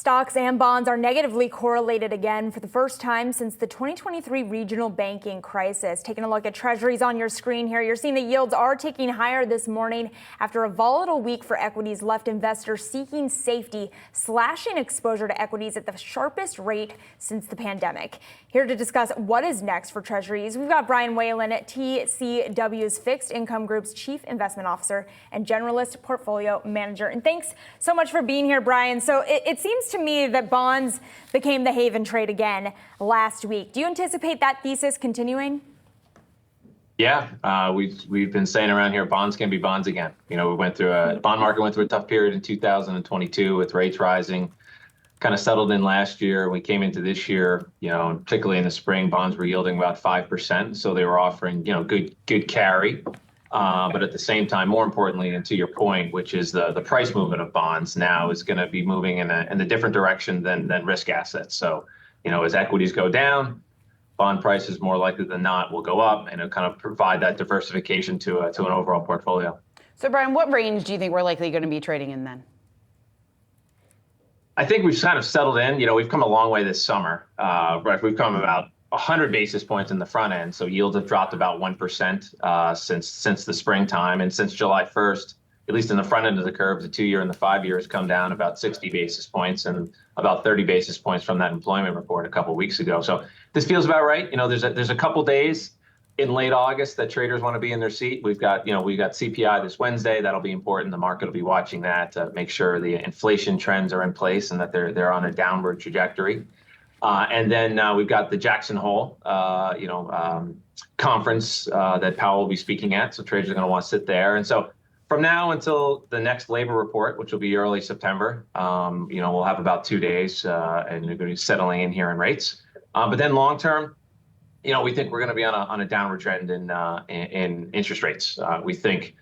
Stocks and bonds are negatively correlated again for the first time since the 2023 regional banking crisis. Taking a look at Treasuries on your screen here, you're seeing the yields are ticking higher this morning after a volatile week for equities left investors seeking safety, slashing exposure to equities at the sharpest rate since the pandemic. Here to discuss what is next for Treasuries, we've got Bryan Whalen, TCW's Fixed Income Group's Chief Investment Officer and Generalist Portfolio Manager. And thanks so much for being here, Bryan. So it seems to me that bonds became the haven trade again last week. Do you anticipate that thesis continuing? Yeah, we've been saying around here, bonds can be bonds again. You know, the bond market went through a tough period in 2022 with rates rising, kind of settled in last year. We came into this year, you know, particularly in the spring, bonds were yielding about 5%. So they were offering, you know, good carry. But at the same time, more importantly, and to your point, which is the price movement of bonds now is going to be moving in a different direction than risk assets. So, you know, as equities go down, bond prices more likely than not will go up, and it'll kind of provide that diversification to an overall portfolio. So, Bryan, what range do you think we're likely going to be trading in then? I think we've kind of settled in. You know, we've come a long way this summer. Right, we've come about 100 basis points in the front end. So yields have dropped about 1% since the springtime. And since July 1st, at least in the front end of the curve, the 2-year and the 5-year has come down about 60 basis points and about 30 basis points from that employment report a couple of weeks ago. So this feels about right. You know, there's a couple days in late August that traders want to be in their seat. We've got CPI this Wednesday. That'll be important. The market will be watching that to make sure the inflation trends are in place and that they're on a downward trajectory. And then we've got the Jackson Hole, conference that Powell will be speaking at. So traders are going to want to sit there. And so from now until the next labor report, which will be early September, we'll have about 2 days and we're going to be settling in here in rates. But then long term, you know, we think we're going to be on a downward trend in interest rates. We think,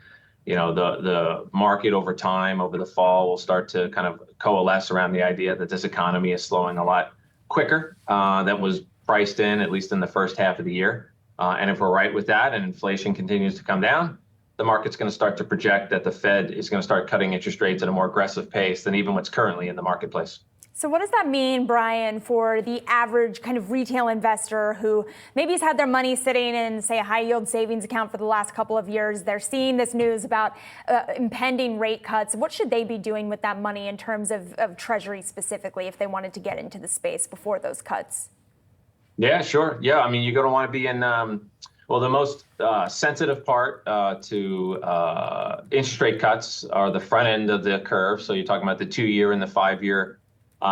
you know, the market over time, over the fall, will start to kind of coalesce around the idea that this economy is slowing a lot quicker than was priced in, at least in the first half of the year. And if we're right with that and inflation continues to come down, the market's going to start to project that the Fed is going to start cutting interest rates at a more aggressive pace than even what's currently in the marketplace. So what does that mean, Bryan, for the average kind of retail investor who maybe has had their money sitting in, say, a high yield savings account for the last couple of years? They're seeing this news about impending rate cuts. What should they be doing with that money in terms of Treasury specifically if they wanted to get into the space before those cuts? Yeah, sure. Yeah, I mean, you're going to want to be in, the most sensitive part to interest rate cuts are the front end of the curve. So you're talking about the 2-year and the 5-year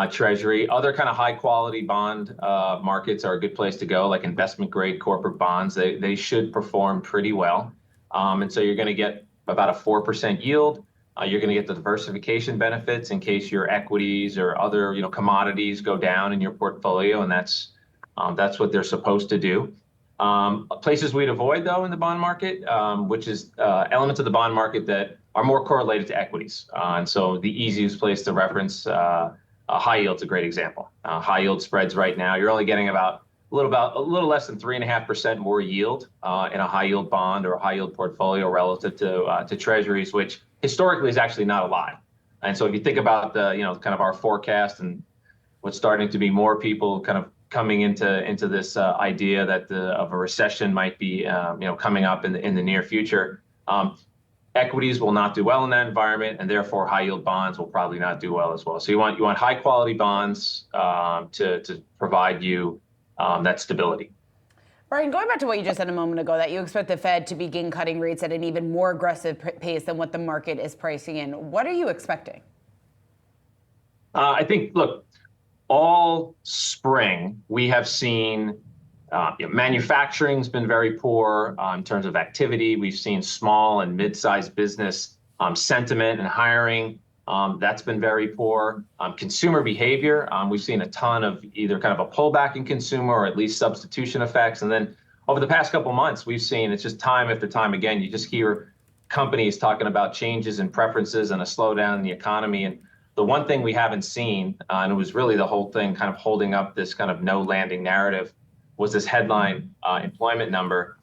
Treasury. Other kind of high quality bond markets are a good place to go, like investment grade corporate bonds. They should perform pretty well. And so you're going to get about a 4% yield. You're going to get the diversification benefits in case your equities or other, commodities go down in your portfolio. And that's what they're supposed to do. Places we'd avoid, though, in the bond market, which is elements of the bond market that are more correlated to equities. And so the easiest place to reference high yield's a great example. High yield spreads right now, you're only getting a little less than 3.5% more yield in a high yield bond or a high yield portfolio relative to Treasuries, which historically is actually not a lot. And so if you think about the kind of our forecast and what's starting to be more people kind of coming into this idea that of a recession might be coming up in the near future. Equities will not do well in that environment, and therefore high yield bonds will probably not do well as well. So you want high quality bonds to provide you that stability. Bryan, going back to what you just said a moment ago, that you expect the Fed to begin cutting rates at an even more aggressive pace than what the market is pricing in. What are you expecting? I think, look, all spring we have seen manufacturing's been very poor in terms of activity. We've seen small and mid-sized business sentiment and hiring. That's been very poor. Consumer behavior, we've seen a ton of either kind of a pullback in consumer or at least substitution effects. And then over the past couple of months, we've seen it's just time after time again, you just hear companies talking about changes in preferences and a slowdown in the economy. And the one thing we haven't seen, and it was really the whole thing kind of holding up this kind of no landing narrative, was this headline employment number,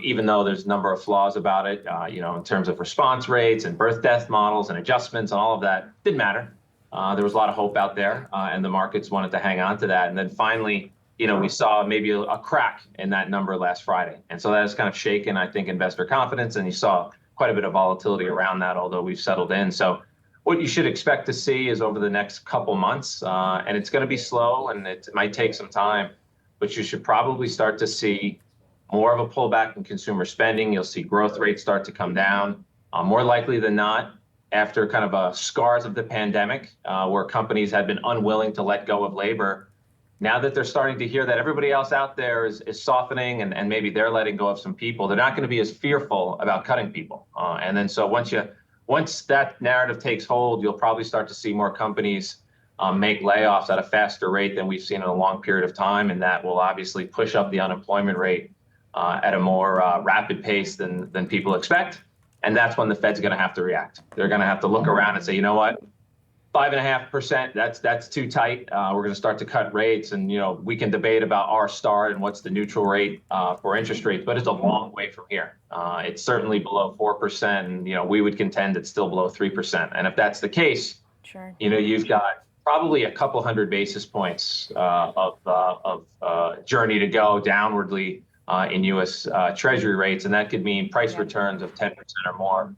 even though there's a number of flaws about it, in terms of response rates and birth death models and adjustments and all of that, didn't matter. There was a lot of hope out there, and the markets wanted to hang on to that. And then finally, we saw maybe a crack in that number last Friday. And so that has kind of shaken, I think, investor confidence. And you saw quite a bit of volatility around that, although we've settled in. So what you should expect to see is over the next couple months, and it's going to be slow and it might take some time, but you should probably start to see more of a pullback in consumer spending. You'll see growth rates start to come down. More likely than not, after kind of scars of the pandemic, where companies had been unwilling to let go of labor, now that they're starting to hear that everybody else out there is softening and maybe they're letting go of some people, they're not going to be as fearful about cutting people. And then so once that narrative takes hold, you'll probably start to see more companies make layoffs at a faster rate than we've seen in a long period of time, and that will obviously push up the unemployment rate at a more rapid pace than people expect. And that's when the Fed's going to have to react. They're going to have to look around and say, you know what, 5.5%, that's too tight. We're going to start to cut rates, and we can debate about R star and what's the neutral rate for interest rates, but it's a long way from here. It's certainly below 4%, and we would contend it's still below 3%. And if that's the case, sure, you've got probably a couple hundred basis points of journey to go downwardly in U.S. Treasury rates, and that could mean price returns of 10% or more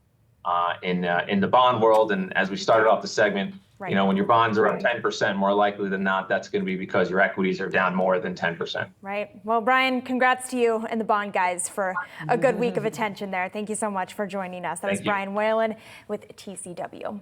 in the bond world. And as we started off the segment, when your bonds are up 10%, more likely than not, that's going to be because your equities are down more than 10%. Right. Well, Bryan, congrats to you and the bond guys for a good week of attention there. Thank you so much for joining us. That was Bryan Whalen with TCW.